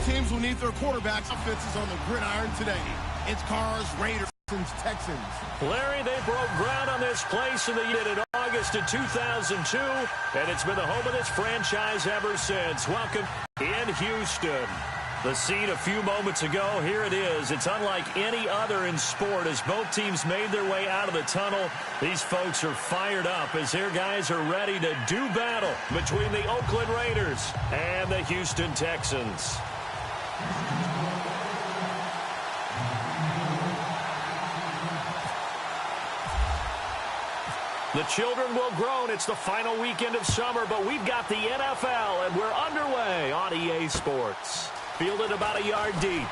teams will need their quarterbacks. Offenses on the gridiron today. It's Carr's Raiders and Texans. Larry, they broke ground on this place in August of 2002, and it's been the home of this franchise ever since. Welcome in Houston. The scene a few moments ago, here it is. It's unlike any other in sport as both teams made their way out of the tunnel. These folks are fired up as their guys are ready to do battle between the Oakland Raiders and the Houston Texans. The children will groan. It's the final weekend of summer, but we've got the NFL, and we're underway on EA Sports. Fielded about a yard deep.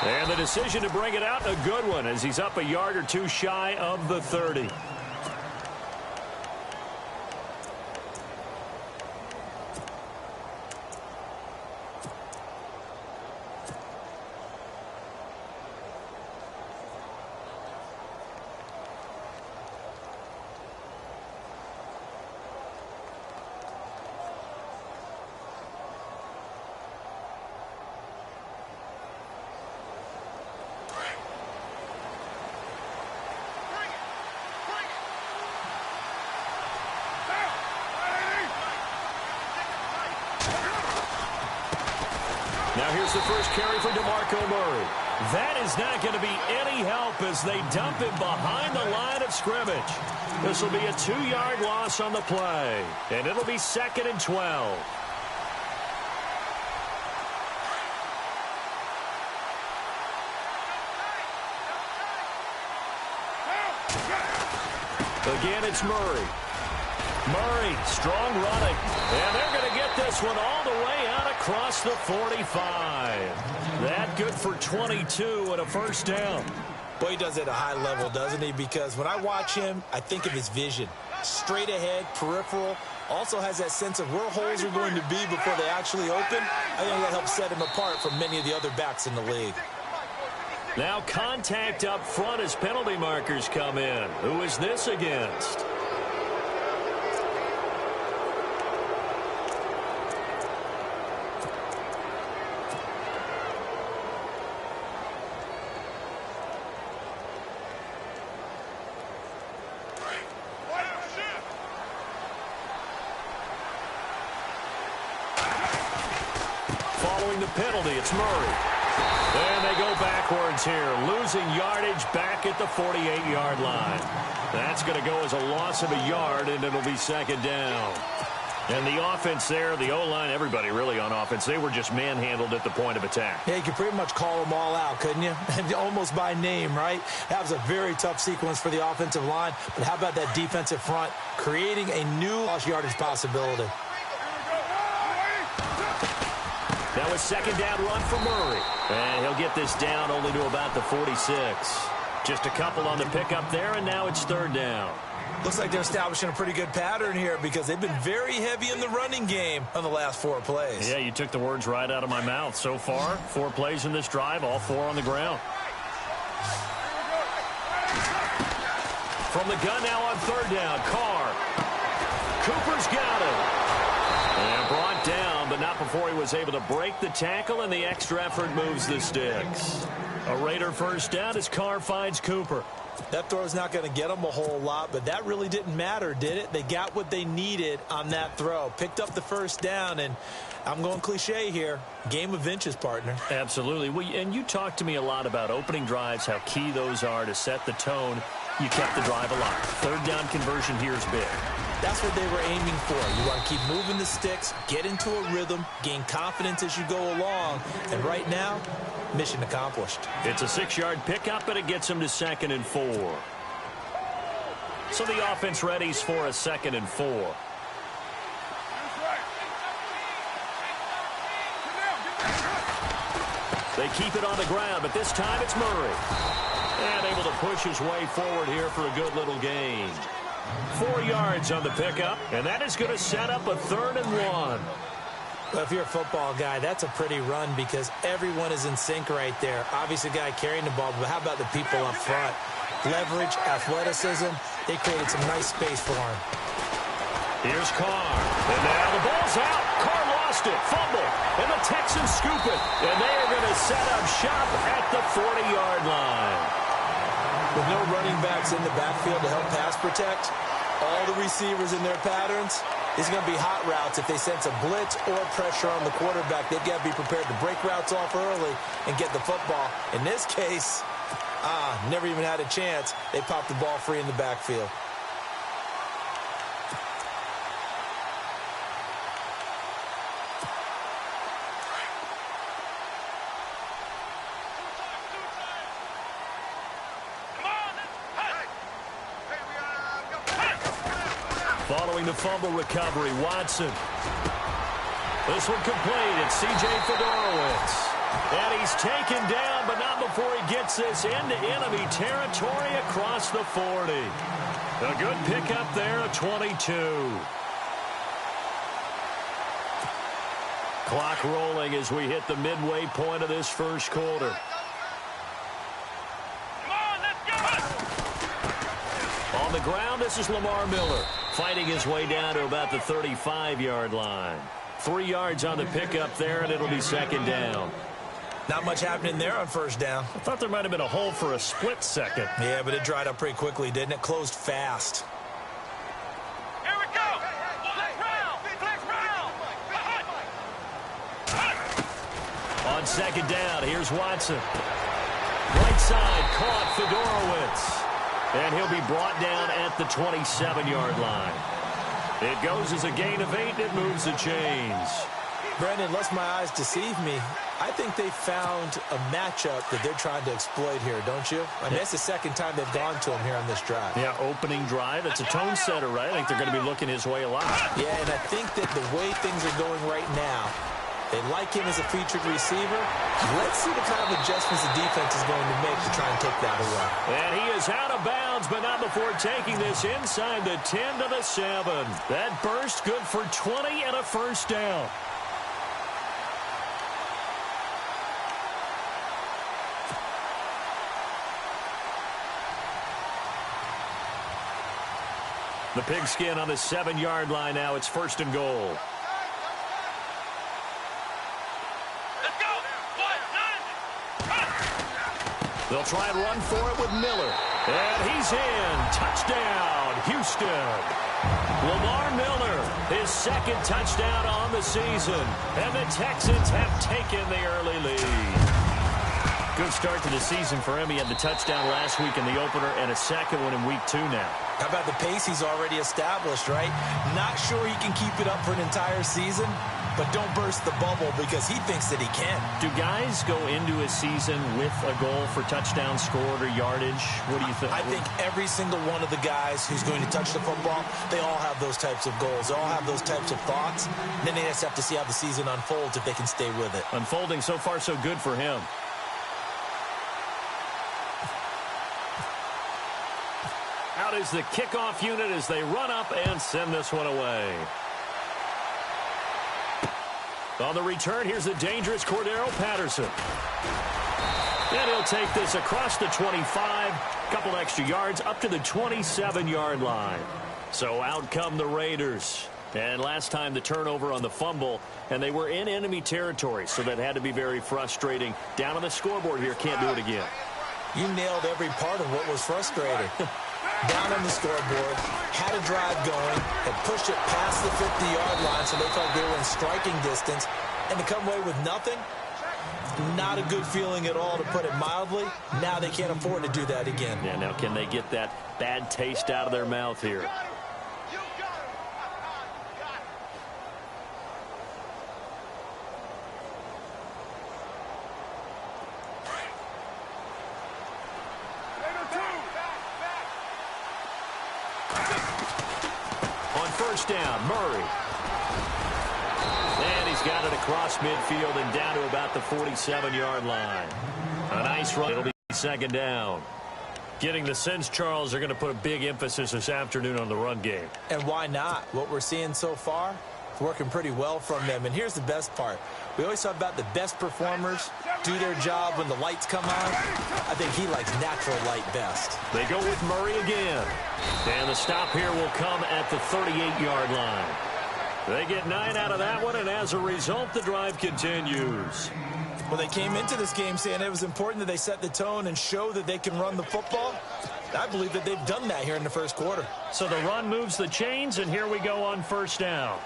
And the decision to bring it out, a good one, as he's up a yard or two shy of the 30. Now here's the first carry for DeMarco Murray. That is not going to be any help as they dump him behind the line of scrimmage. This will be a 2-yard loss on the play, and it'll be 2nd and 12. Again, it's Murray. Murray, strong running. And they're going to get this one all the way out across the 45. That good for 22 and a first down. Well, he does it at a high level, doesn't he? Because when I watch him, I think of his vision. Straight ahead, peripheral. Also has that sense of where holes are going to be before they actually open. I think that helps set him apart from many of the other backs in the league. Now contact up front as penalty markers come in. Who is this against? Following the penalty, it's Murray. And they go backwards here, losing yardage back at the 48-yard line. That's going to go as a loss of a yard, and it'll be 2nd down. And the offense there, the O-line, everybody really on offense, they were just manhandled at the point of attack. Yeah, you could pretty much call them all out, couldn't you? Almost by name, right? That was a very tough sequence for the offensive line. But how about that defensive front creating a new lost yardage possibility? Now a 2nd down run for Murray. And he'll get this down only to about the 46. Just a couple on the pickup there, and now it's 3rd down. Looks like they're establishing a pretty good pattern here because they've been very heavy in the running game on the last 4 plays. Yeah, you took the words right out of my mouth. So far, 4 plays in this drive, all 4 on the ground. From the gun now on 3rd down, Carr. Cooper's got it. And brought down, but not before he was able to break the tackle, and the extra effort moves the sticks. A Raider first down as Carr finds Cooper. That throw's not going to get them a whole lot, but that really didn't matter, did it? They got what they needed on that throw. Picked up the first down, and I'm going cliche here. Game of inches, partner. Absolutely. Well, and you talked to me a lot about opening drives, how key those are to set the tone. You kept the drive alive. 3rd down conversion here is big. That's what they were aiming for. You want to keep moving the sticks, get into a rhythm, gain confidence as you go along. And right now, mission accomplished. It's a 6-yard pickup, and it gets them to 2nd and 4. So the offense readies for a 2nd and 4. They keep it on the ground, but this time it's Murray. And able to push his way forward here for a good little gain. 4 yards on the pickup, and that is going to set up a 3rd and 1. Well, if you're a football guy, that's a pretty run because everyone is in sync right there. Obviously, the guy carrying the ball, but how about the people up front? Leverage, athleticism, they created some nice space for him. Here's Carr, and now the ball's out. Carr lost lost it. Fumble. And the Texans scoop it. And they are going to set up shop at the 40-yard line. With no running backs in the backfield to help pass protect, all the receivers in their patterns, it's going to be hot routes. If they sense a blitz or pressure on the quarterback, they've got to be prepared to break routes off early and get the football. In this case, never even had a chance. They popped the ball free in the backfield. Following the fumble recovery, Watson. This one complete. It's C.J. Fedorowicz. And he's taken down, but not before he gets this into enemy territory across the 40. A good pickup there at 22. Clock rolling as we hit the midway point of this first quarter. On the ground, this is Lamar Miller, fighting his way down to about the 35-yard line. 3 yards on the pickup there, and it'll be second down. Not much happening there on first down. I thought there might have been a hole for a split second. Yeah, but it dried up pretty quickly, didn't it? Closed fast. Here we go. Flex round. On second down, here's Watson. Right side, caught Fedorowicz. And he'll be brought down at the 27-yard line. It goes as a gain of 8. It moves the chains. Brandon, lest my eyes deceive me, I think they found a matchup that they're trying to exploit here, don't you? I mean, that's the second time they've gone to him here on this drive. Yeah, opening drive. It's a tone setter, right? I think they're going to be looking his way a lot. Yeah, and I think that the way things are going right now, they like him as a featured receiver. Let's see the kind of adjustments the defense is going to make to try and take that away. And he is out of bounds, but not before taking this inside the 10 to the 7. That burst good for 20 and a first down. The pigskin on the 7-yard line now. It's first and goal. They'll try and run for it with Miller. And he's in. Touchdown, Houston. Lamar Miller, his second touchdown on the season. And the Texans have taken the early lead. Good start to the season for him. He had the touchdown last week in the opener and a second one in week 2 now. How about the pace he's already established, right? Not sure he can keep it up for an entire season, but don't burst the bubble because he thinks that he can. Do guys go into a season with a goal for touchdown scored or yardage? What do you think? I think every single one of the guys who's going to touch the football, they all have those types of goals. They all have those types of thoughts. And then they just have to see how the season unfolds if they can stay with it. Unfolding so far so good for him. Out is the kickoff unit as they run up and send this one away. On the return, here's the dangerous Cordero Patterson. And he'll take this across the 25, couple extra yards up to the 27-yard line. So out come the Raiders. And last time the turnover on the fumble, and they were in enemy territory, so that had to be very frustrating. Down on the scoreboard here, can't do it again. You nailed every part of what was frustrating. Down on the scoreboard, had a drive going, had pushed it past the 50-yard line so they felt they were in striking distance, and to come away with nothing, not a good feeling at all, to put it mildly. Now they can't afford to do that again. Yeah, now can they get that bad taste out of their mouth here? First down, Murray. And he's got it across midfield and down to about the 47-yard line. A nice run. It'll be second down. Getting the sense, Charles, they're going to put a big emphasis this afternoon on the run game. And why not? What we're seeing so far, it's working pretty well from them. And here's the best part. We always talk about the best performers do their job when the lights come on. I think he likes natural light best. They go with Murray again. And the stop here will come at the 38-yard line. They get 9 out of that one, and as a result, the drive continues. Well, they came into this game saying it was important that they set the tone and show that they can run the football. I believe that they've done that here in the first quarter. So the run moves the chains, and here we go on first down.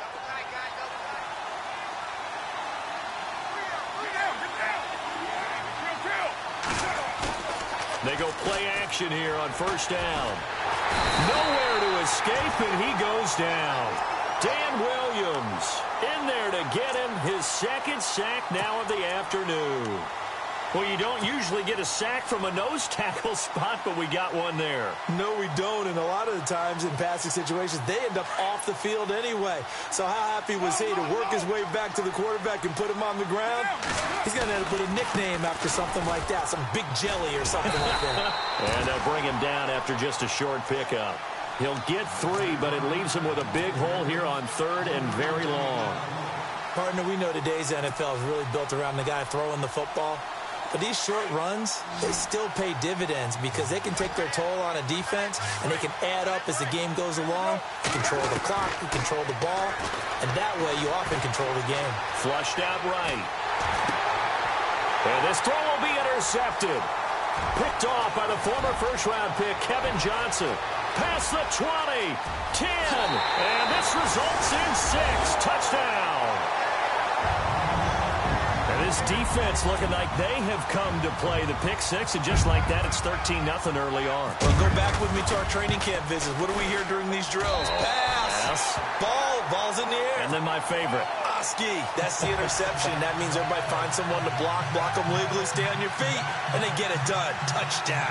They go play action here on first down. Nowhere to escape, and he goes down. Dan Williams in there to get him his second sack now of the afternoon. Well, you don't usually get a sack from a nose tackle spot, but we got one there. No, we don't, and a lot of the times in passing situations, they end up off the field anyway. So how happy was he to work his way back to the quarterback and put him on the ground? He's going to end up with a nickname after something like that, some big jelly or something like that. And they'll bring him down after just a short pickup. He'll get 3, but it leaves him with a big hole here on 3rd and very long. Partner, we know today's NFL is really built around the guy throwing the football. But these short runs, they still pay dividends because they can take their toll on a defense, and they can add up as the game goes along. You control the clock, you control the ball, and that way you often control the game. Flushed out right. And this throw will be intercepted. Picked off by the former first-round pick, Kevin Johnson. Past the 20, 10, and this results in 6. Touchdown. And this defense looking like they have come to play the pick 6, and just like that, it's 13-0 early on. Well, go back with me to our training camp visits. What do we hear during these drills? Pass. Ball's in the air. And then my favorite. Oski, that's the interception. That means everybody finds someone to block them legally, stay on your feet, and they get it done. Touchdown.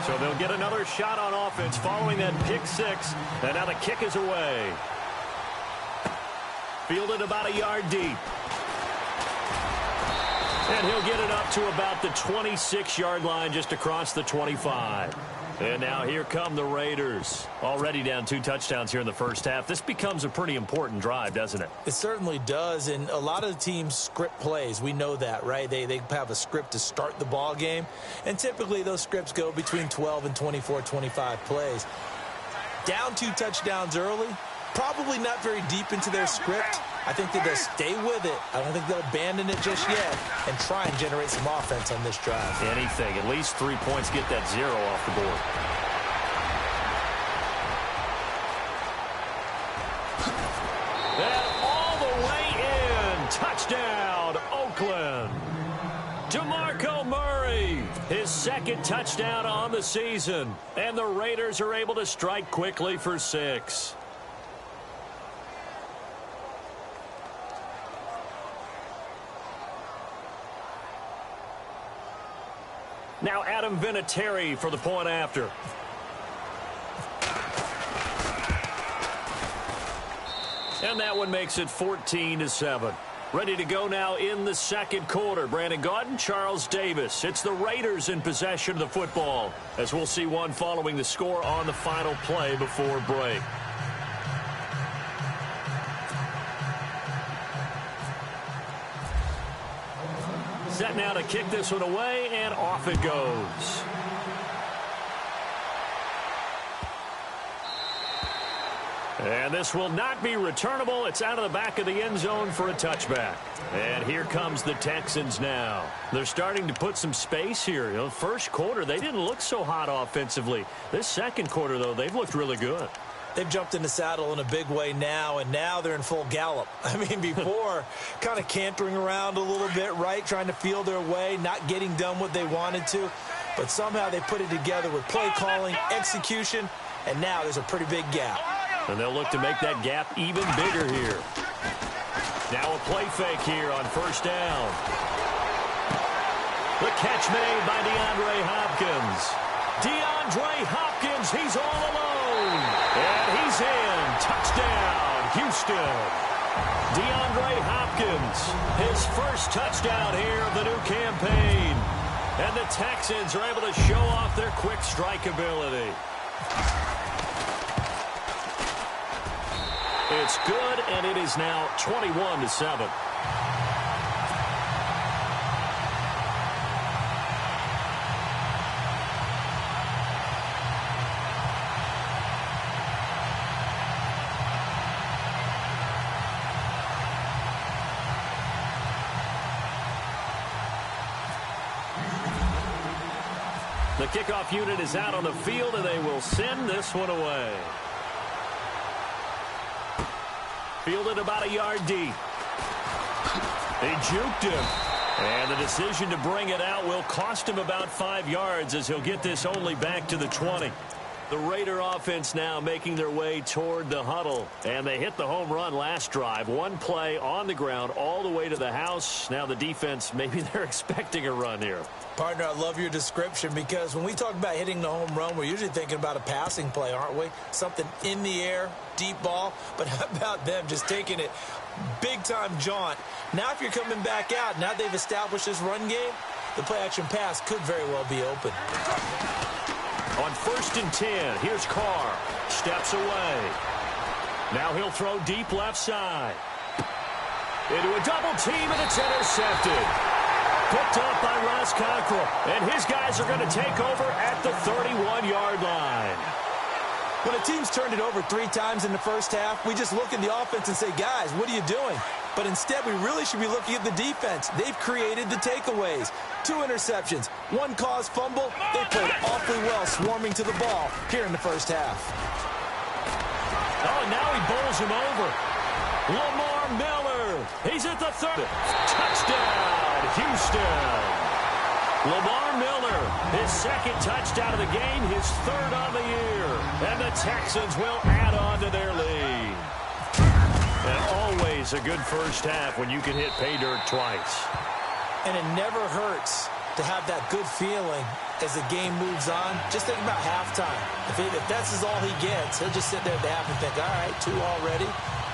So they'll get another shot on offense following that pick 6, and now the kick is away. Fielded about a yard deep. And he'll get it up to about the 26-yard line, just across the 25. And now here come the Raiders. Already down 2 touchdowns here in the first half. This becomes a pretty important drive, doesn't it? It certainly does, and a lot of the teams script plays. We know that, right? They have a script to start the ball game, and typically those scripts go between 12 and 24, 25 plays. Down 2 touchdowns early, probably not very deep into their script. I think that they'll stay with it. I don't think they'll abandon it just yet and try and generate some offense on this drive. Anything. At least 3 points, get that 0 off the board. And all the way in. Touchdown, Oakland. DeMarco Murray, his second touchdown on the season. And the Raiders are able to strike quickly for 6. Now Adam Vinatieri for the point after. And that one makes it 14-7. Ready to go now in the second quarter. Brandon Gaudin, Charles Davis. It's the Raiders in possession of the football, as we'll see one following the score on the final play before break. Set now to kick this one away, and off it goes. And this will not be returnable. It's out of the back of the end zone for a touchback. And here comes the Texans now. They're starting to put some space here. You know, first quarter, they didn't look so hot offensively. This second quarter, though, they've looked really good. They've jumped in the saddle in a big way now, and now they're in full gallop. I mean, before, kind of cantering around a little bit, right, trying to feel their way, not getting done what they wanted to. But somehow they put it together with play calling, execution, and now there's a pretty big gap. And they'll look to make that gap even bigger here. Now a play fake here on first down. The catch made by DeAndre Hopkins. DeAndre Hopkins, he's all alone. And he's in. Touchdown, Houston. DeAndre Hopkins, his first touchdown here of the new campaign. And the Texans are able to show off their quick strike ability. It's good, and it is now 21-7. The kickoff unit is out on the field, and they will send this one away. Fielded about a yard deep. They juked him. And the decision to bring it out will cost him about 5 yards as he'll get this only back to the 20. The Raider offense now making their way toward the huddle. And they hit the home run last drive. One play on the ground all the way to the house. Now the defense, maybe they're expecting a run here. Partner, I love your description because when we talk about hitting the home run, we're usually thinking about a passing play, aren't we? Something in the air, deep ball. But how about them just taking it big-time jaunt? Now if you're coming back out, now they've established this run game, the play-action pass could very well be open. On 1st and 10, here's Carr. Steps away. Now he'll throw deep left side. Into a double team, and it's intercepted. Picked up by Ross Cockrell. And his guys are going to take over at the 31-yard line. When a team's turned it over 3 times in the first half, we just look at the offense and say, guys, what are you doing? But instead, we really should be looking at the defense. They've created the takeaways. 2 interceptions, 1 caused fumble. They played awfully well swarming to the ball here in the first half. Oh, and now he bowls him over. Lamar Miller. He's at the 30. Touchdown, Houston. Lamar Miller, his 2nd touchdown of the game, his 3rd on the year. And the Texans will add on to their lead. And always a good first half when you can hit pay dirt twice. And it never hurts to have that good feeling as the game moves on. Just think about halftime. If that's all he gets, he'll just sit there at the half and think, all right, 2 already.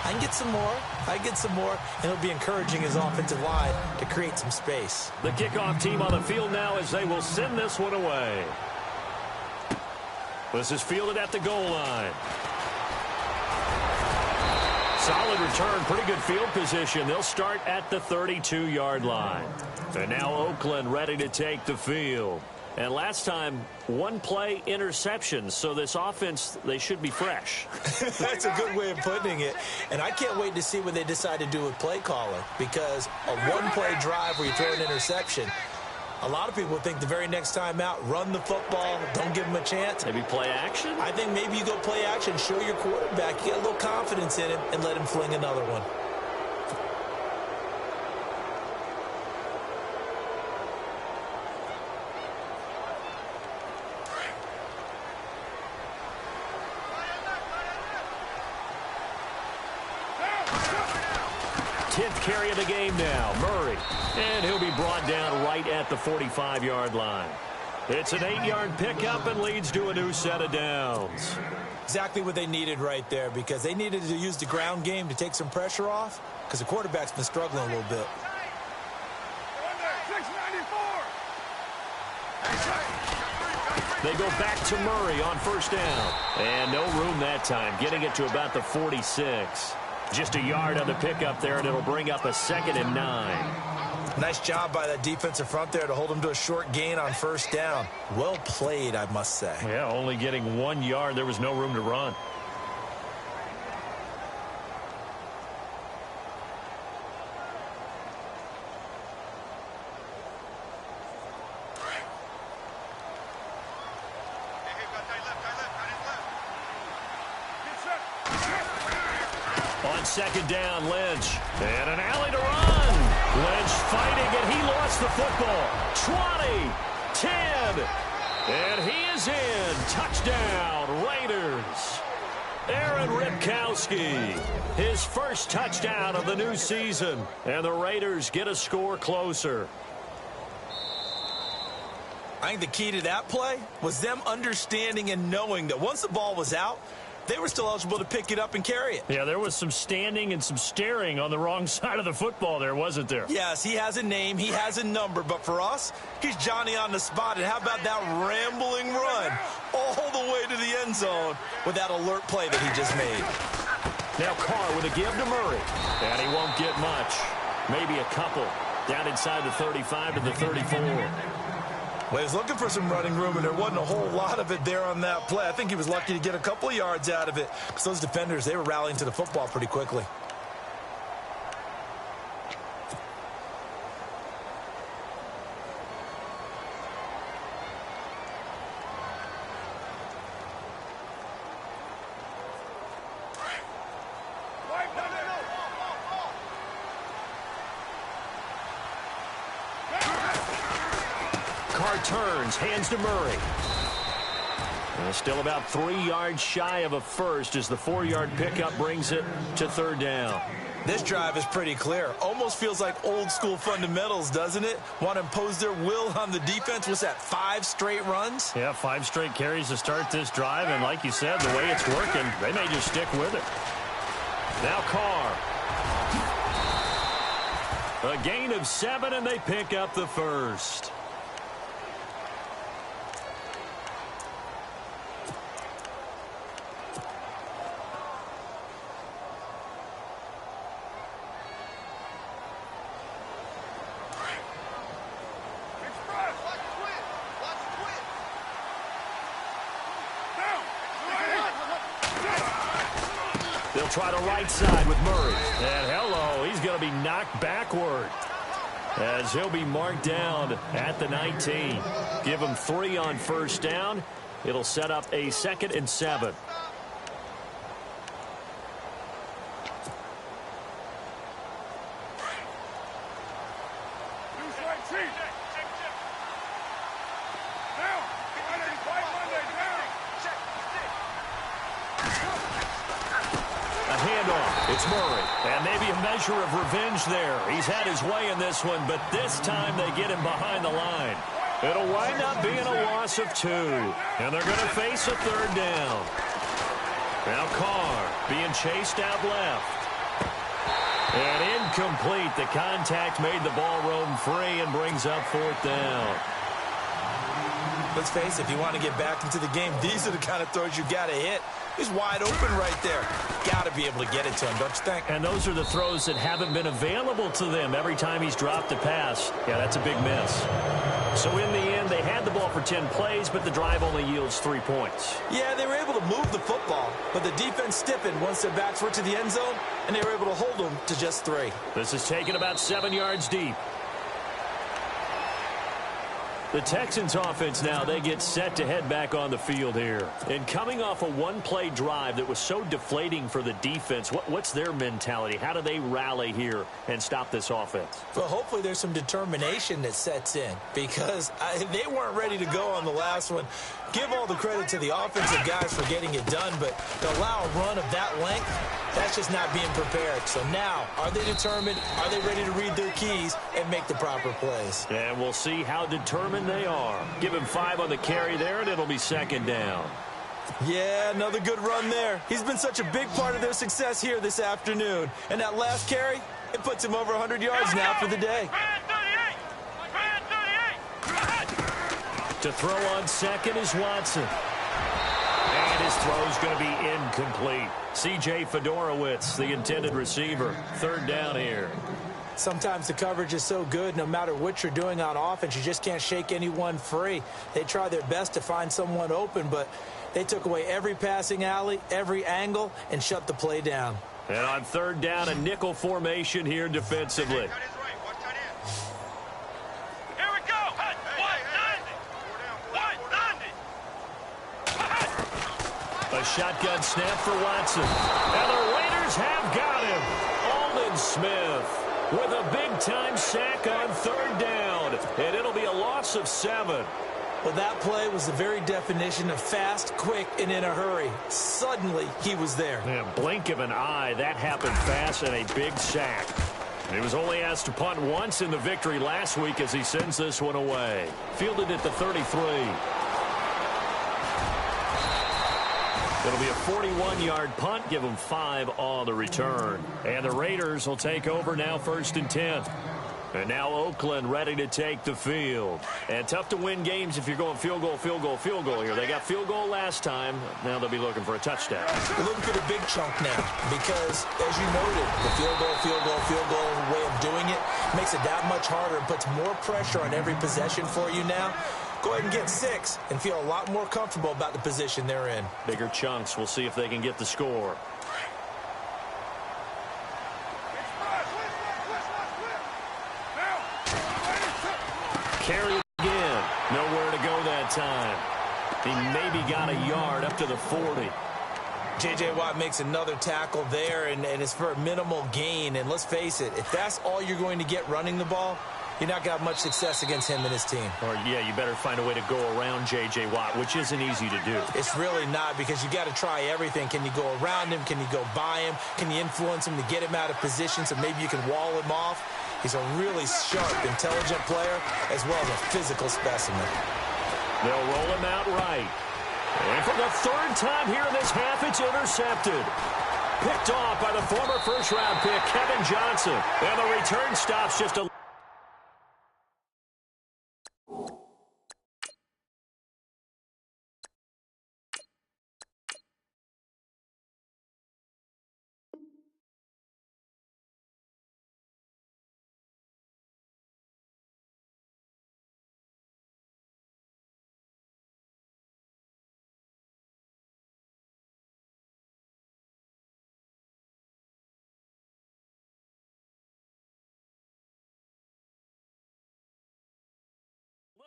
I can get some more. I get some more. And he'll be encouraging his offensive line to create some space. The kickoff team on the field now as they will send this one away. This is fielded at the goal line. Solid return, pretty good field position. They'll start at the 32-yard line. And now Oakland ready to take the field. And last time, 1 play interception. So this offense, they should be fresh. That's a good way of putting it. And I can't wait to see what they decide to do with play calling. Because a 1-play drive where you throw an interception, a lot of people think the very next time out, run the football, don't give them a chance. Maybe play action? I think maybe you go play action, show your quarterback, you get a little confidence in him, and let him fling another one. Carry of the game now, Murray. And he'll be brought down right at the 45-yard line. It's an 8-yard pickup and leads to a new set of downs. Exactly what they needed right there because they needed to use the ground game to take some pressure off because the quarterback's been struggling a little bit. They go back to Murray on 1st down. And no room that time, getting it to about the 46. Just a yard on the pickup there, and it'll bring up a 2nd and 9. Nice job by that defensive front there to hold him to a short gain on 1st down. Well played, I must say. Yeah, only getting 1 yard. There was no room to run. On 2nd down, Lynch. And an alley to run. Lynch fighting, and he lost the football. 20, 10, and he is in. Touchdown, Raiders. Aaron Ripkowski, his 1st touchdown of the new season. And the Raiders get a score closer. I think the key to that play was them understanding and knowing that once the ball was out, they were still eligible to pick it up and carry it. Yeah, there was some standing and some staring on the wrong side of the football there, wasn't there? Yes, he has a name, he has a number, but for us, he's Johnny on the spot. And how about that rambling run all the way to the end zone with that alert play that he just made? Now Carr with a give to Murray. And he won't get much. Maybe a couple. Down inside the 35 to the 34. Well, he was looking for some running room, and there wasn't a whole lot of it there on that play. I think he was lucky to get a couple of yards out of it because those defenders, they were rallying to the football pretty quickly. turns, hands to Murray. And still about 3 yards shy of a first as the 4-yard pickup brings it to third down. This drive is pretty clear. Almost feels like old school fundamentals, doesn't it? Want to impose their will on the defense. Was that 5 straight runs? Yeah, 5 straight carries to start this drive. And like you said, the way it's working, they may just stick with it. Now Carr. A gain of 7, and they pick up the first. They'll try the right side with Murray. And hello, he's going to be knocked backward as he'll be marked down at the 19. Give him 3 on first down. It'll set up a 2nd and 7. It's Murray, and maybe a measure of revenge there. He's had his way in this one, but this time they get him behind the line. It'll wind up being a loss of 2, and they're going to face a 3rd down. Now Carr being chased out left. And incomplete. The contact made the ball roam free and brings up 4th down. Let's face it, if you want to get back into the game, these are the kind of throws you got to hit. He's wide open right there. Got to be able to get it to him, don't you think? And those are the throws that haven't been available to them every time he's dropped a pass. Yeah, that's a big miss. So in the end, they had the ball for 10 plays, but the drive only yields 3 points. Yeah, they were able to move the football, but the defense stiffened once their backs were to the end zone, and they were able to hold them to just 3. This is taken about 7 yards deep. The Texans offense now, they get set to head back on the field here. And coming off a 1-play drive that was so deflating for the defense, what's their mentality? How do they rally here and stop this offense? Well, hopefully there's some determination that sets in because they weren't ready to go on the last one. Give all the credit to the offensive guys for getting it done, but to allow a run of that length, that's just not being prepared. So now, are they determined? Are they ready to read their keys and make the proper plays? And we'll see how determined they are. Give him 5 on the carry there, and it'll be 2nd down. Yeah, another good run there. He's been such a big part of their success here this afternoon. And that last carry, it puts him over 100 yards now for the day. To throw on 2nd is Watson. And his throw's going to be incomplete. C.J. Fedorowicz, the intended receiver. 3rd down here. Sometimes the coverage is so good, no matter what you're doing on offense, you just can't shake anyone free. They try their best to find someone open, but they took away every passing alley, every angle, and shut the play down. And on 3rd down, a nickel formation here defensively. A shotgun snap for Watson. And the Raiders have got him. Aldon Smith with a big-time sack on 3rd down. And it'll be a loss of 7. Well, that play was the very definition of fast, quick, and in a hurry. Suddenly, he was there. Yeah, blink of an eye. That happened fast and a big sack. He was only asked to punt once in the victory last week as he sends this one away. Fielded at the 33. It'll be a 41-yard punt. Give them 5 on the return. And the Raiders will take over now 1st and 10. And now Oakland ready to take the field. And tough to win games if you're going field goal, field goal, field goal here. They got field goal last time. Now they'll be looking for a touchdown. They're looking for the big chunk now because, as you noted, the field goal way of doing it makes it that much harder and puts more pressure on every possession for you now. Go ahead and get 6 and feel a lot more comfortable about the position they're in. Bigger chunks. We'll see if they can get the score. Carry again. Nowhere to go that time. He maybe got a yard up to the 40. J.J. Watt makes another tackle there, and it's for a minimal gain. And let's face it, if that's all you're going to get running the ball, you're not got much success against him and his team. Or, yeah, you better find a way to go around J.J. Watt, which isn't easy to do. It's really not, because you got to try everything. Can you go around him? Can you go by him? Can you influence him to get him out of position so maybe you can wall him off? He's a really sharp, intelligent player as well as a physical specimen. They'll roll him out right. And for the third time here in this half, it's intercepted. Picked off by the former first-round pick, Kevin Johnson. And the return stops just a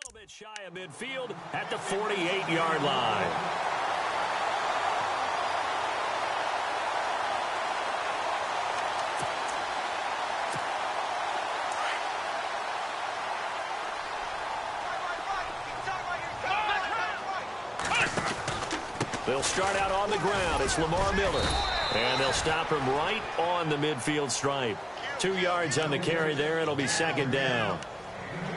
little bit shy of midfield at the 48-yard line. They'll start out on the ground. It's Lamar Miller. And they'll stop him right on the midfield stripe. 2 yards on the carry there. It'll be second down.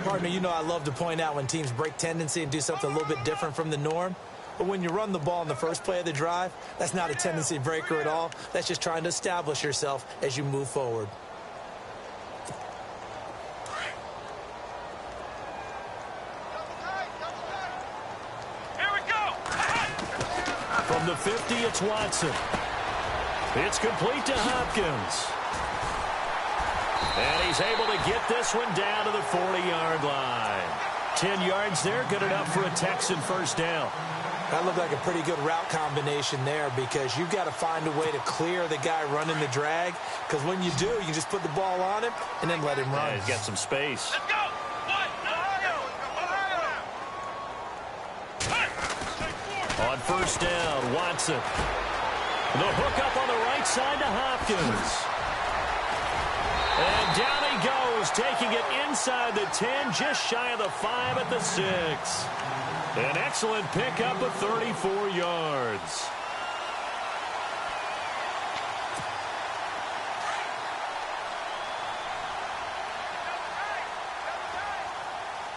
Partner, you know I love to point out when teams break tendency and do something a little bit different from the norm. But when you run the ball in the first play of the drive, that's not a tendency breaker at all. That's just trying to establish yourself as you move forward. Here we go. From the 50, it's Watson. It's complete to Hopkins. And he's able to get this one down to the 40-yard line. 10 yards there, good enough for a Texan first down. That looked like a pretty good route combination there, because you've got to find a way to clear the guy running the drag, because when you do, you just put the ball on him and then let him run. Yeah, he's got some space. Let's go. On first down, Watson. The hook up on the right side to Hopkins. And down he goes, taking it inside the 10, just shy of the 5 at the 6. An excellent pickup of 34 yards.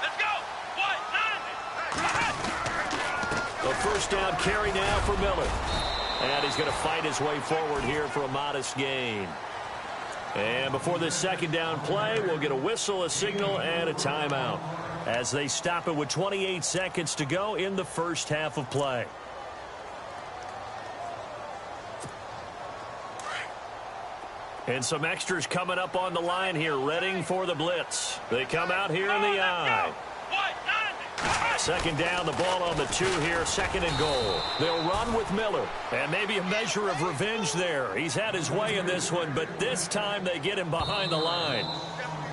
Let's go. A first down carry now for Miller. And he's going to fight his way forward here for a modest gain. And before this second down play, we'll get a whistle, a signal, and a timeout as they stop it with 28 seconds to go in the first half of play. And some extras coming up on the line here, readying for the blitz. They come out here in the eye. Second down, the ball on the 2 here, second and goal. They'll run with Miller, and maybe a measure of revenge there. He's had his way in this one, but this time they get him behind the line.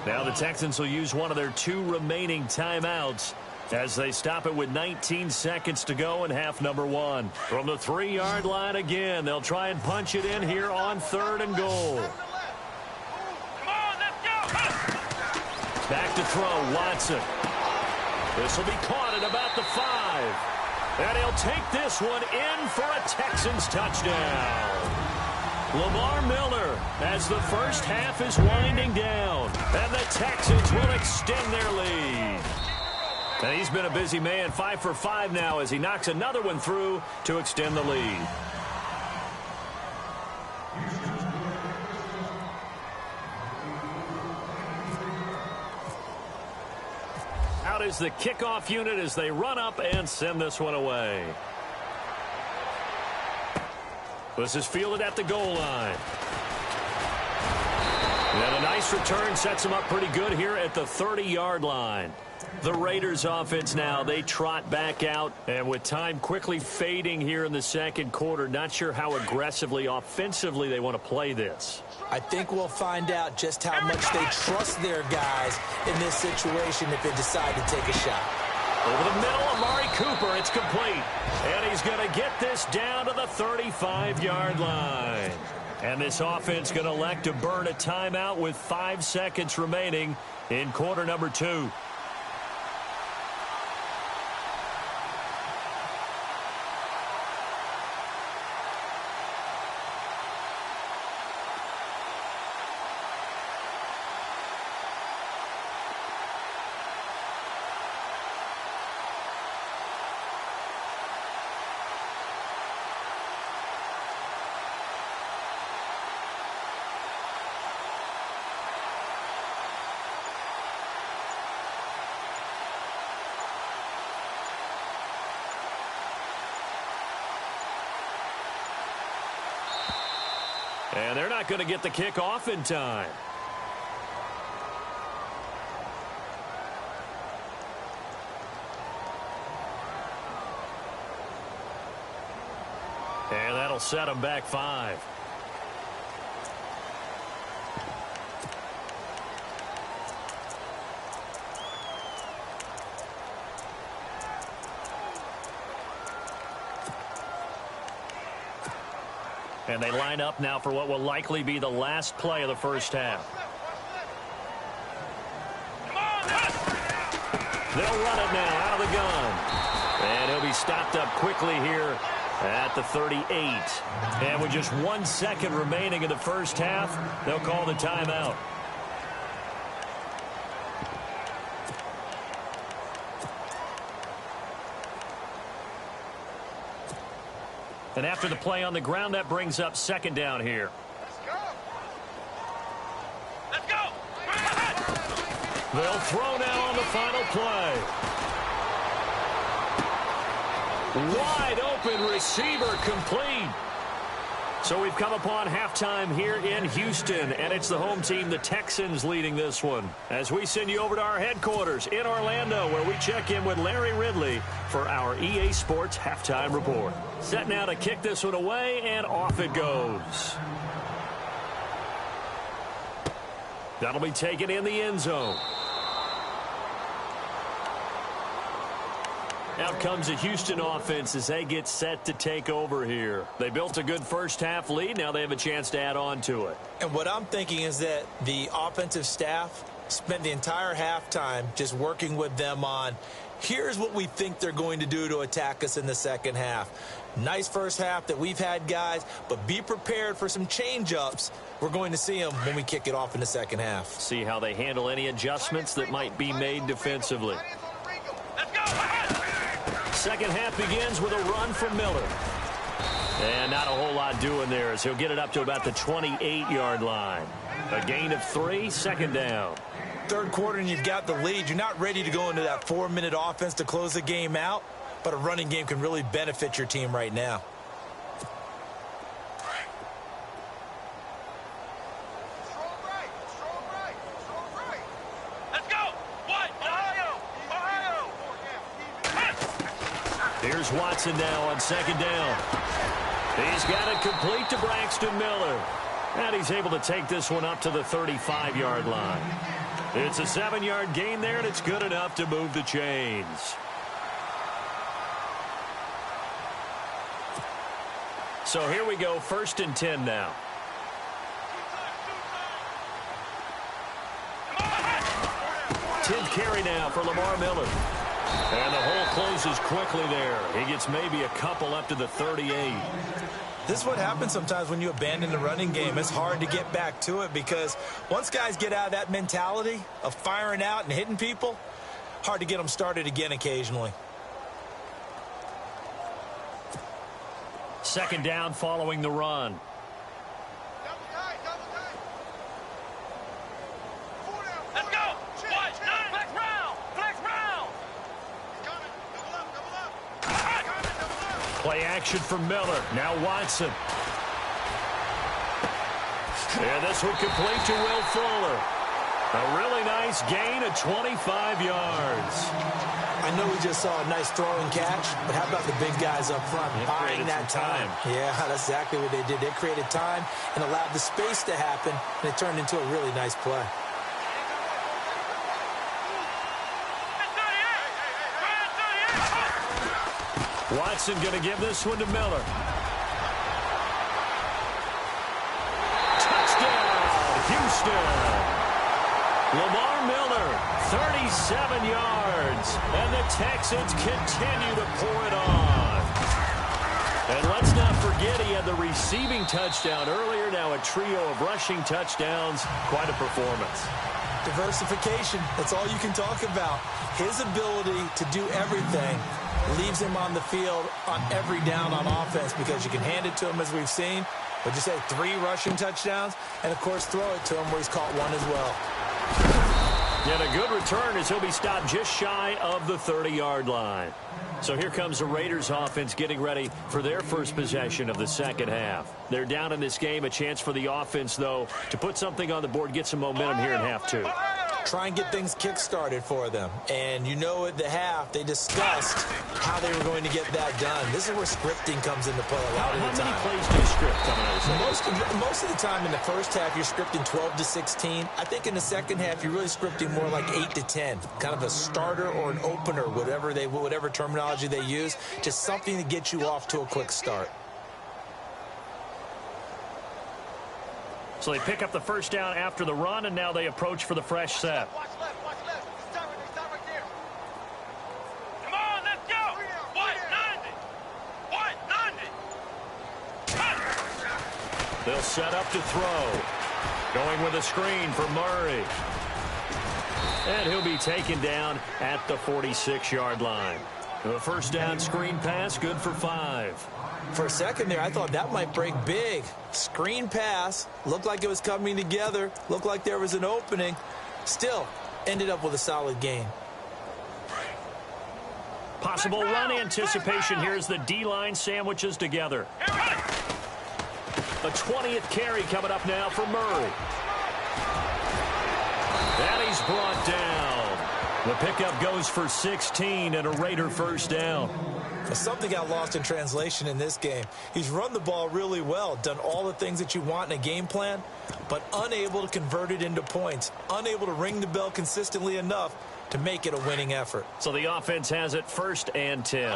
Now the Texans will use one of their 2 remaining timeouts as they stop it with 19 seconds to go in half number 1. From the 3-yard line again, they'll try and punch it in here on third and goal. Come on, let's go. Back to throw, Watson. This will be caught at about the 5. And he'll take this one in for a Texans touchdown. Lamar Miller, as the first half is winding down. And the Texans will extend their lead. And he's been a busy man, 5 for 5 now as he knocks another one through to extend the lead. Out is the kickoff unit as they run up and send this one away. This is fielded at the goal line. And a nice return sets them up pretty good here at the 30-yard line. The Raiders offense now, they trot back out, and with time quickly fading here in the second quarter, not sure how aggressively, offensively they want to play this. I think we'll find out just how much they trust their guys in this situation if they decide to take a shot. Over the middle, Amari Cooper, it's complete. And he's going to get this down to the 35-yard line. And this offense going to elect to burn a timeout with 5 seconds remaining in quarter number 2. And they're not going to get the kick off in time. And that'll set them back 5. And they line up now for what will likely be the last play of the first half. They'll run it now out of the gun. And he'll be stopped up quickly here at the 38. And with just 1 second remaining in the first half, they'll call the timeout. And after the play on the ground, that brings up second down here. Let's go. Let's go. They'll throw now on the final play. Wide open receiver complete. So we've come upon halftime here in Houston, and it's the home team, the Texans, leading this one. As we send you over to our headquarters in Orlando, where we check in with Larry Ridley for our EA Sports Halftime Report. Set now to kick this one away, and off it goes. That'll be taken in the end zone. Out comes the Houston offense as they get set to take over here. They built a good first half lead. Now they have a chance to add on to it. And what I'm thinking is that the offensive staff spent the entire halftime just working with them on, here's what we think they're going to do to attack us in the second half. Nice first half that we've had, guys, but be prepared for some change-ups. We're going to see them when we kick it off in the second half. See how they handle any adjustments that might be made defensively. Let's go. Second half begins with a run from Miller. And not a whole lot doing there as he'll get it up to about the 28-yard line. A gain of 3, second down. Third quarter and you've got the lead. You're not ready to go into that 4-minute offense to close the game out, but a running game can really benefit your team right now. Here's Watson now on second down. He's got it complete to Braxton Miller. And he's able to take this one up to the 35-yard line. It's a 7-yard gain there, and it's good enough to move the chains. So here we go, 1st and 10 now. Tenth carry now for Lamar Miller. And the hole closes quickly there. He gets maybe a couple up to the 38. This is what happens sometimes when you abandon the running game. It's hard to get back to it because once guys get out of that mentality of firing out and hitting people, hard to get them started again occasionally. Second down following the run. Let's go. Flex round. Play action for Miller. Now Watson. And this one complete to Will Fuller. A really nice gain of 25 yards. I know we just saw a nice throw and catch, but how about the big guys up front buying that time? Yeah, that's exactly what they did. They created time and allowed the space to happen, and it turned into a really nice play. Watson going to give this one to Miller. Lamar Miller, 37 yards. And the Texans continue to pour it on. And let's not forget he had the receiving touchdown earlier. Now a trio of rushing touchdowns. Quite a performance. Diversification, that's all you can talk about. His ability to do everything leaves him on the field on every down on offense because you can hand it to him as we've seen. But you say 3 rushing touchdowns and, of course, throw it to him where he's caught 1 as well. And a good return as he'll be stopped just shy of the 30-yard line. So here comes the Raiders offense getting ready for their first possession of the second half. They're down in this game. A chance for the offense, though, to put something on the board, get some momentum here in half 2. Try and get things kick-started for them. And you know at the half, they discussed how they were going to get that done. This is where scripting comes into play a lot of the time. How many plays do you script coming out of the second? Most of the time in the first half, you're scripting 12 to 16. I think in the second half, you're really scripting more like 8 to 10. Kind of a starter or an opener, whatever terminology they use. Just something to get you off to a quick start. So they pick up the first down after the run, and now they approach for the fresh set. Watch left, watch left. They start right there. Come on, let's go. White 90. They'll set up to throw. Going with a screen for Murray. And he'll be taken down at the 46-yard line. The first down screen pass, good for 5. For a second there, I thought that might break big. Screen pass, looked like it was coming together, looked like there was an opening. Still, ended up with a solid gain. Possible run anticipation here as the D-line sandwiches together. A 20th carry coming up now for Murray. And he's brought down. The pickup goes for 16 and a Raider first down. Something got lost in translation in this game. He's run the ball really well, done all the things that you want in a game plan, but unable to convert it into points, unable to ring the bell consistently enough to make it a winning effort. So the offense has it 1st and 10.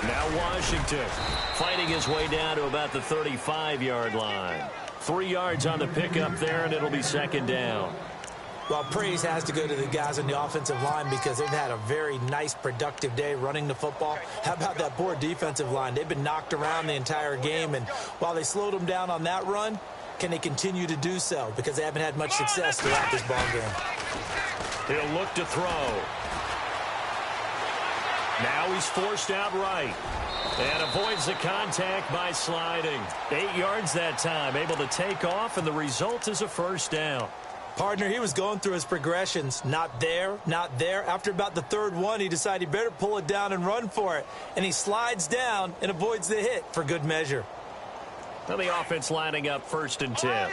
Now Washington fighting his way down to about the 35-yard line. 3 yards on the pickup there, and it'll be 2nd down. Well, praise has to go to the guys on the offensive line because they've had a very nice, productive day running the football. How about that poor defensive line? They've been knocked around the entire game, and while they slowed them down on that run, can they continue to do so? Because they haven't had much success throughout this ball game. He'll look to throw. Now he's forced out right. And avoids the contact by sliding. 8 yards that time, able to take off, and the result is a first down. Partner, he was going through his progressions. Not there, not there. After about the 3rd one, he decided he better pull it down and run for it. And he slides down and avoids the hit for good measure. Now the offense lining up 1st and 10.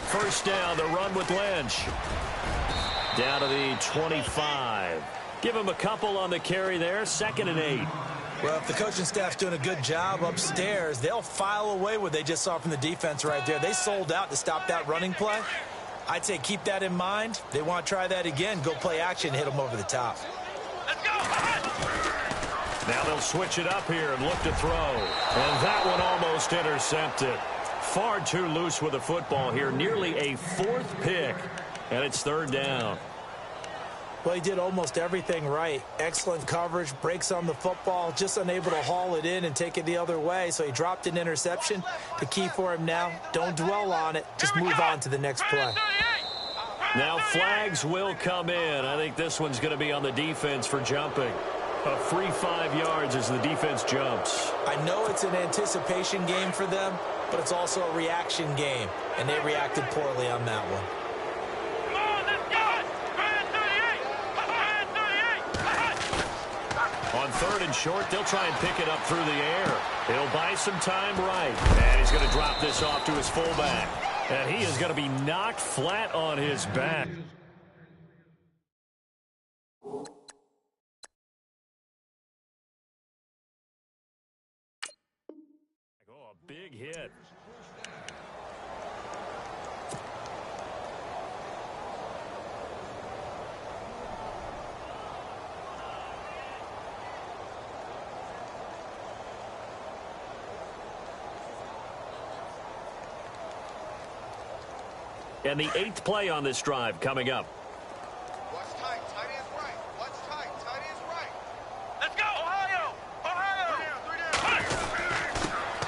First down, the run with Lynch. Down to the 25. Give him a couple on the carry there. 2nd and 8. Well, if the coaching staff's doing a good job upstairs, they'll file away what they just saw from the defense right there. They sold out to stop that running play. I'd say keep that in mind. They want to try that again. Go play action and hit them over the top. Let's go. Now they'll switch it up here and look to throw. And that one almost intercepted. Far too loose with the football here. Nearly a 4th pick. And it's 3rd down. Well, he did almost everything right. Excellent coverage, breaks on the football, just unable to haul it in and take it the other way. So he dropped an interception. The key for him now, don't dwell on it. Just move on to the next play. Now flags will come in. I think this one's going to be on the defense for jumping. A free 5 yards as the defense jumps. I know it's an anticipation game for them, but it's also a reaction game, and they reacted poorly on that one. On 3rd and short, they'll try and pick it up through the air. He'll buy some time right. And he's going to drop this off to his fullback. And he is going to be knocked flat on his back. Oh, a big hit. And the 8th play on this drive coming up. Watch tight. Tight ends right. Watch tight. Tight ends right. Let's go, Ohio! Ohio! Three down.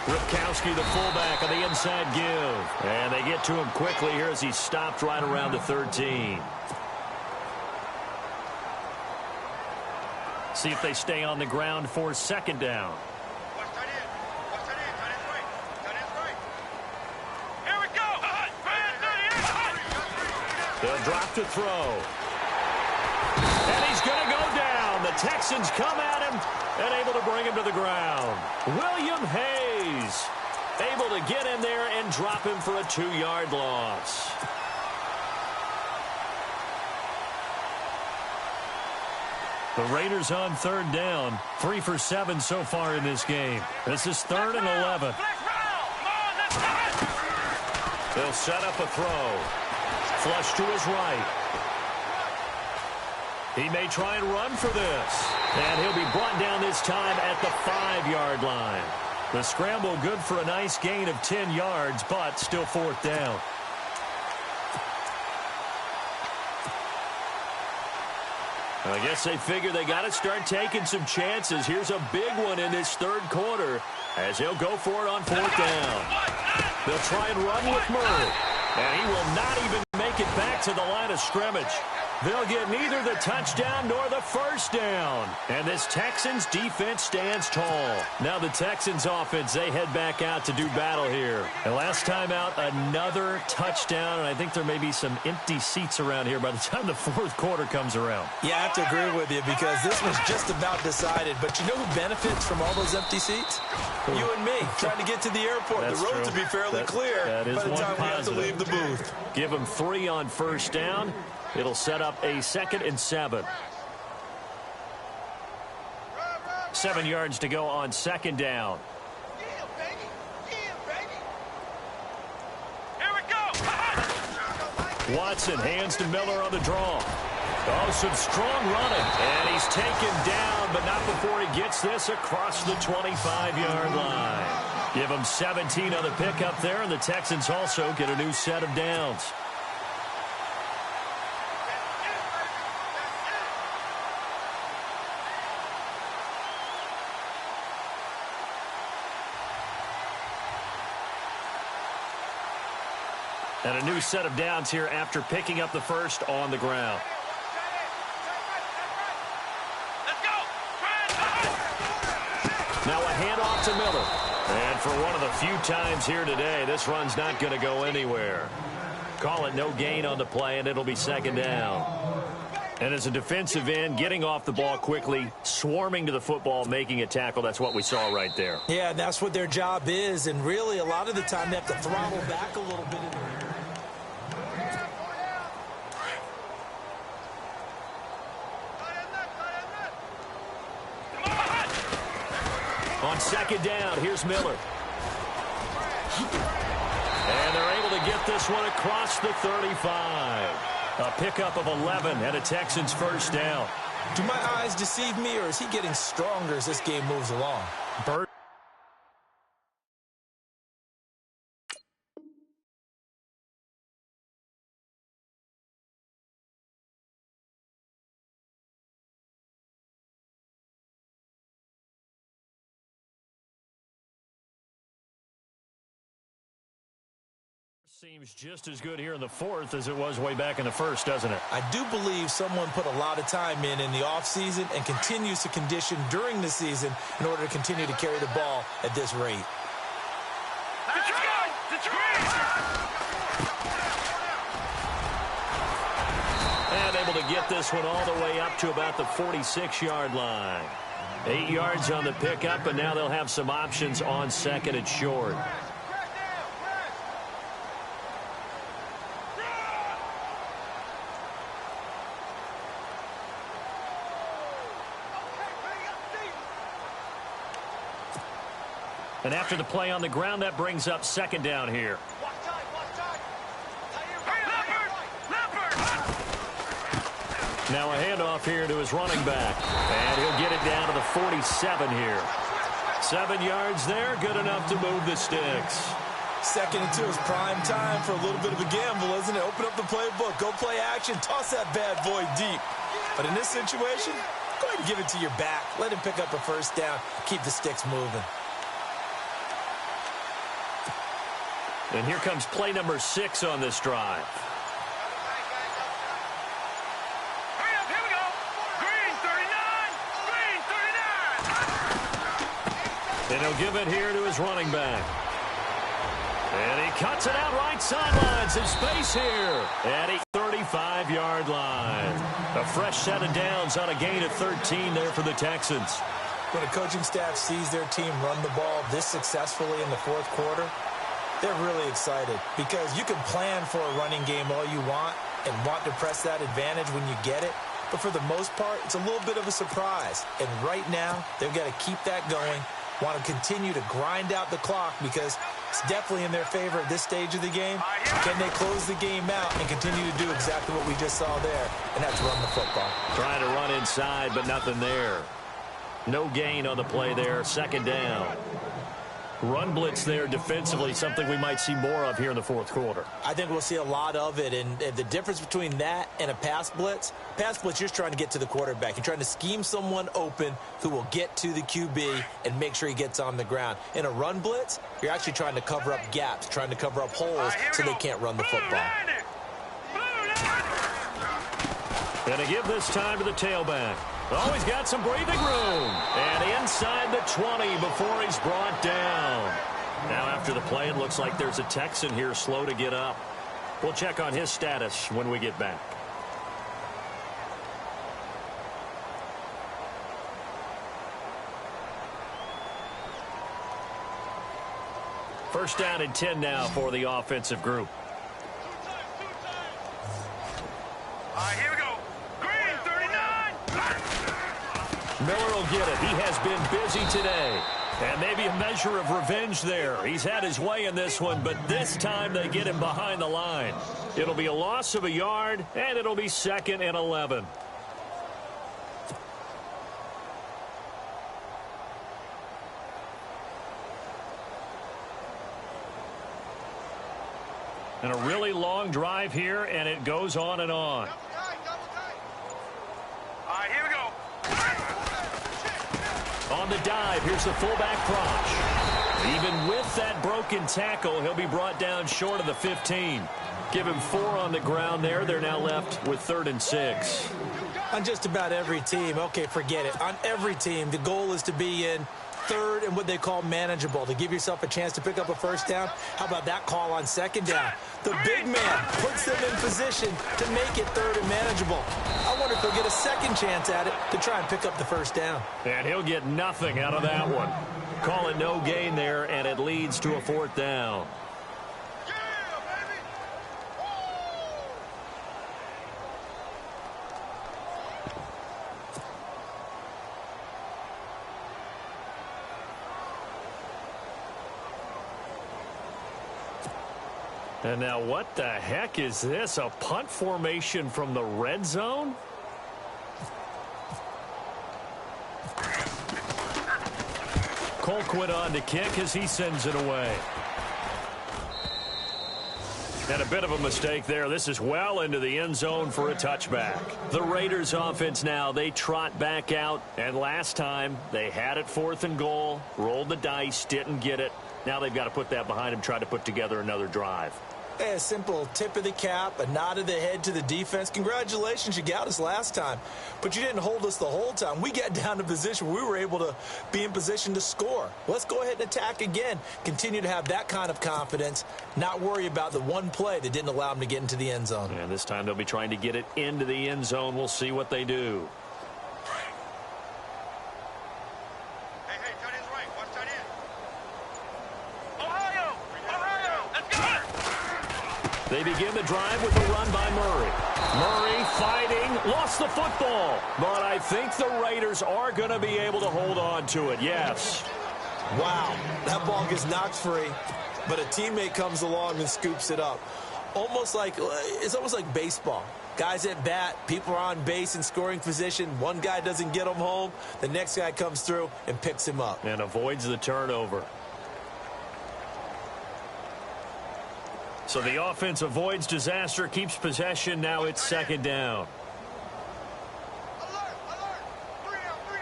Ripkowski, the fullback, on the inside give. And they get to him quickly here as he stopped right around the 13. See if they stay on the ground for 2nd down. Watch tight end. Watch tight end. Tight ends right. Tight ends right. Here we go! They'll drop to throw. And he's going to go down. The Texans come at him and able to bring him to the ground. William Hayes able to get in there and drop him for a 2-yard loss. The Raiders on 3rd down. 3 for 7 so far in this game. This is 3rd and 11. They'll set up a throw. Flush to his right. He may try and run for this. And he'll be brought down this time at the 5-yard line. The scramble good for a nice gain of 10 yards, but still 4th down. I guess they figure they got to start taking some chances. Here's a big one in this 3rd quarter as he'll go for it on 4th down. They'll try and run with Murray. And he will not even make it back to the line of scrimmage. They'll get neither the touchdown nor the 1st down. And this Texans defense stands tall. Now the Texans offense, they head back out to do battle here. And last time out, another touchdown. And I think there may be some empty seats around here by the time the 4th quarter comes around. Yeah, I have to agree with you because this was just about decided. But you know who benefits from all those empty seats? You and me, trying to get to the airport. That's the road true. to be fairly clear that is by the one time we have to positive. leave the booth. Give them 3 on 1st down. It'll set up a 2nd and 7. 7 yards to go on 2nd down. Yeah, baby. Yeah, baby. Here we go. Watson hands to Miller on the draw. Oh, some strong running. And he's taken down, but not before he gets this across the 25-yard line. Give him 17 on the pickup there, and the Texans also get a new set of downs. And a new set of downs here after picking up the 1st on the ground. Let's go. Now a handoff to Miller. And for one of the few times here today, this run's not going to go anywhere. Call it no gain on the play, and it'll be 2nd down. And as a defensive end, getting off the ball quickly, swarming to the football, making a tackle, that's what we saw right there. Yeah, that's what their job is. And really, a lot of the time, they have to throttle back a little bit. On 2nd down, here's Miller. And they're able to get this one across the 35. A pickup of 11 and a Texans 1st down. Do my eyes deceive me, or is he getting stronger as this game moves along? Bird. Seems just as good here in the 4th as it was way back in the 1st, doesn't it? I do believe someone put a lot of time in the offseason and continues to condition during the season in order to continue to carry the ball at this rate. Let's go. And able to get this one all the way up to about the 46-yard line. 8 yards on the pickup, and now they'll have some options on 2nd and short. And after the play on the ground, that brings up 2nd down here. Now a handoff here to his running back. And he'll get it down to the 47 here. 7 yards there, good enough to move the sticks. 2nd and 2 is prime time for a little bit of a gamble, isn't it? Open up the playbook, go play action, toss that bad boy deep. But in this situation, go ahead and give it to your back. Let him pick up a first down. Keep the sticks moving. And here comes play number 6 on this drive. Hurry up, here we go. Green 39. And he'll give it here to his running back. And he cuts it out right sideline. Some space here at a 35-yard line. A fresh set of downs on a gain of 13 there for the Texans. When a coaching staff sees their team run the ball this successfully in the 4th quarter, they're really excited because you can plan for a running game all you want and want to press that advantage when you get it. But for the most part, it's a little bit of a surprise. And right now, they've got to keep that going, want to continue to grind out the clock because it's definitely in their favor at this stage of the game. Can they close the game out and continue to do exactly what we just saw there, and that's run the football? Trying to run inside, but nothing there. No gain on the play there, 2nd down. Run blitz there defensively, something we might see more of here in the 4th quarter. I think we'll see a lot of it, and the difference between that and a pass blitz, you're just trying to get to the quarterback. You're trying to scheme someone open who will get to the QB and make sure he gets on the ground. In a run blitz, you're actually trying to cover up gaps, trying to cover up holes so they can't run the football. Going to give this time to the tailback. Oh, he's got some breathing room. And inside the 20 before he's brought down. Now after the play, it looks like there's a Texan here slow to get up. We'll check on his status when we get back. First down and 10 now for the offensive group. Here we go. Green 39. Miller will get it. He has been busy today. And maybe a measure of revenge there. He's had his way in this one, but this time they get him behind the line. It'll be a loss of a yard, and it'll be 2nd and 11. And a really long drive here, and it goes on and on. Double tight. Here we go. On the dive, here's the fullback Frosch. Even with that broken tackle, he'll be brought down short of the 15. Give him 4 on the ground there. They're now left with 3rd and 6. On just about every team, okay, forget it. On every team, the goal is to be in 3rd and what they call manageable, to give yourself a chance to pick up a first down. How about that call on 2nd down? The big man puts them in position to make it 3rd and manageable. I wonder if they'll get a second chance at it to try and pick up the first down. And he'll get nothing out of that one. Call it no gain there, and it leads to a 4th down. And now what the heck is this? A punt formation from the red zone? Colquitt on to kick as he sends it away. And a bit of a mistake there. This is well into the end zone for a touchback. The Raiders offense now, they trot back out. And last time they had it 4th and goal, rolled the dice, didn't get it. Now they've got to put that behind them, try to put together another drive. A simple tip of the cap, a nod of the head to the defense. Congratulations, you got us last time. But you didn't hold us the whole time. We got down to position where we were able to be in position to score. Let's go ahead and attack again. Continue to have that kind of confidence. Not worry about the one play that didn't allow them to get into the end zone. And this time they'll be trying to get it into the end zone. We'll see what they do. They begin the drive with a run by Murray. Murray fighting, lost the football. But I think the Raiders are going to be able to hold on to it, yes. Wow, that ball gets knocked free, but a teammate comes along and scoops it up. It's almost like baseball. Guys at bat, people are on base in scoring position. One guy doesn't get him home. The next guy comes through and picks him up. And avoids the turnover. So the offense avoids disaster, keeps possession. Now it's second down.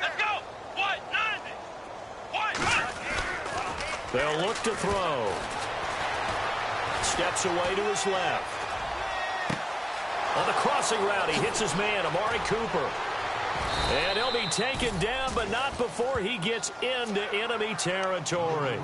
Let's go. What? 90. What? They'll look to throw. Steps away to his left. On the crossing route, he hits his man, Amari Cooper. And he'll be taken down, but not before he gets into enemy territory.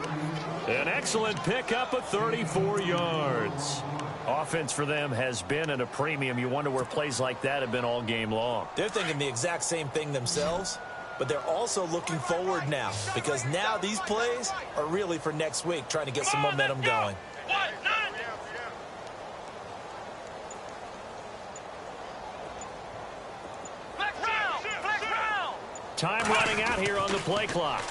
An excellent pickup of 34 yards. Offense for them has been at a premium. You wonder where plays like that have been all game long. They're thinking the exact same thing themselves, but they're also looking forward now because now these plays are really for next week, trying to get some momentum going. What? 90. Time running out here on the play clock.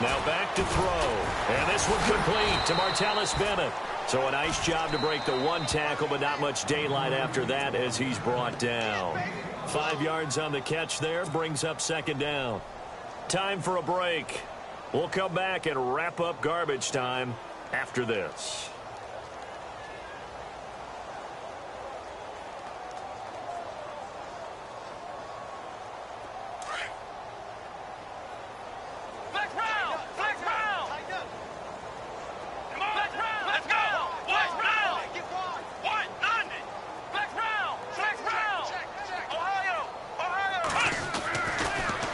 Now back to throw. And this one complete to Martellus Bennett. So a nice job to break the one tackle, but not much daylight after that as he's brought down. 5 yards on the catch there, brings up second down. Time for a break. We'll come back and wrap up garbage time after this.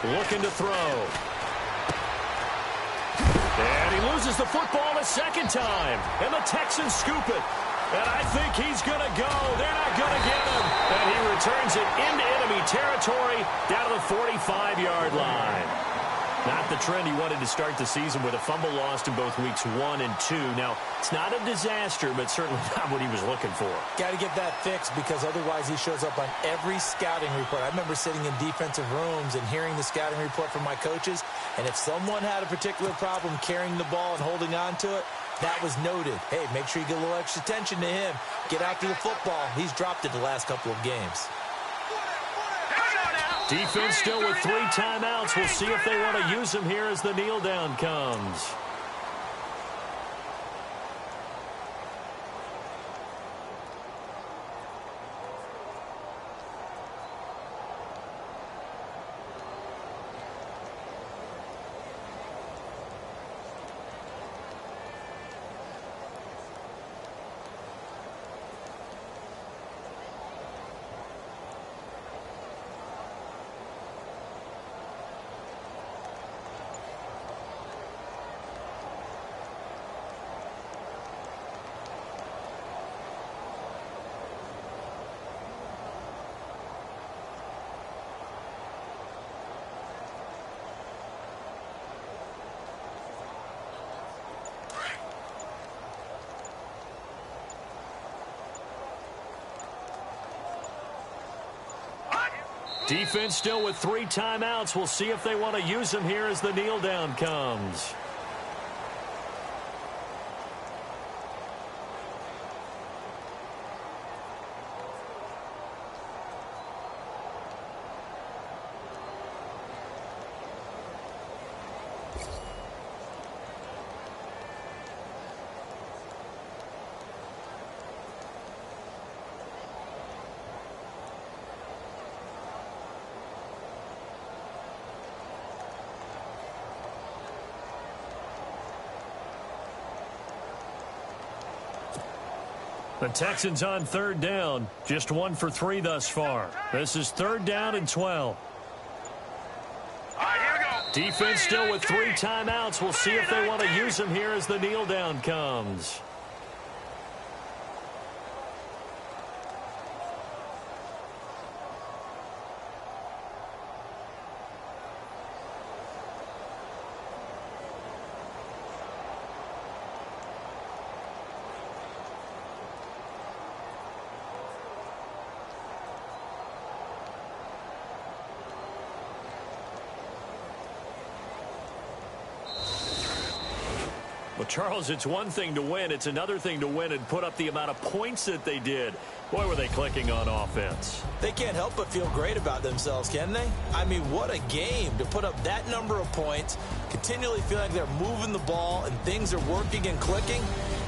Looking to throw. And he loses the football a second time. And the Texans scoop it. And I think he's going to go. They're not going to get him. And he returns it into enemy territory down to the 45-yard line. Not the trend he wanted to start the season with a fumble lost in both weeks 1 and 2. Now, it's not a disaster, but certainly not what he was looking for. Got to get that fixed because otherwise he shows up on every scouting report. I remember sitting in defensive rooms and hearing the scouting report from my coaches, and if someone had a particular problem carrying the ball and holding on to it, that was noted. Hey, make sure you get a little extra attention to him. Get after the football. He's dropped it the last couple of games. Defense still with 3 timeouts. We'll see if they want to use them here as the kneel down comes. Defense still with 3 timeouts. We'll see if they want to use them here as the kneel down comes. The Texans on 3rd down. Just 1 for 3 thus far. This is 3rd down and 12. Defense still with 3 timeouts. We'll see if they want to use them here as the kneel down comes. Well, Charles, it's one thing to win. It's another thing to win and put up the amount of points that they did. Boy, were they clicking on offense. They can't help but feel great about themselves, can they? I mean, what a game to put up that number of points, continually feel like they're moving the ball and things are working and clicking.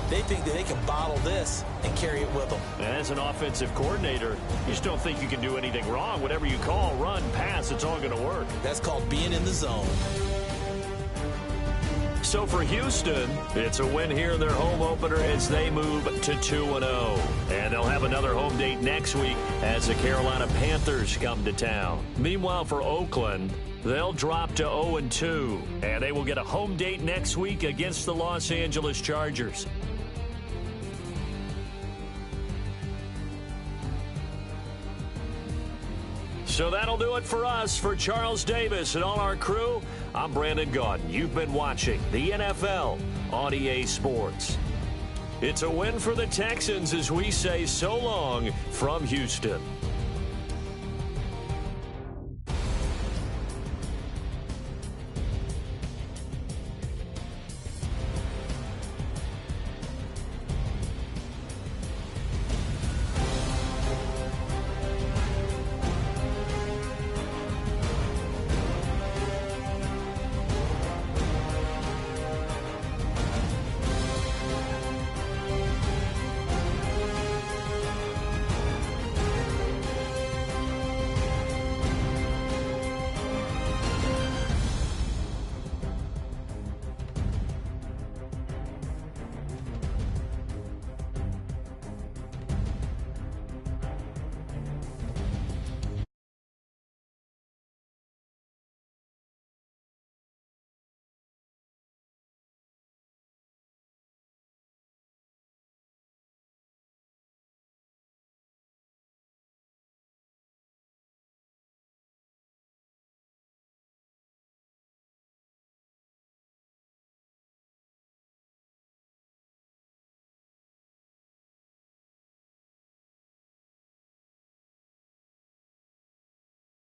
They think that they can bottle this and carry it with them. As an offensive coordinator, you just don't think you can do anything wrong. Whatever you call, run, pass, it's all going to work. That's called being in the zone. So for Houston, it's a win here in their home opener as they move to 2-0. And they'll have another home date next week as the Carolina Panthers come to town. Meanwhile, for Oakland, they'll drop to 0-2. And they will get a home date next week against the Los Angeles Chargers. So that'll do it for us. For Charles Davis and all our crew, I'm Brandon Gaudin. You've been watching the NFL on EA Sports. It's a win for the Texans as we say so long from Houston.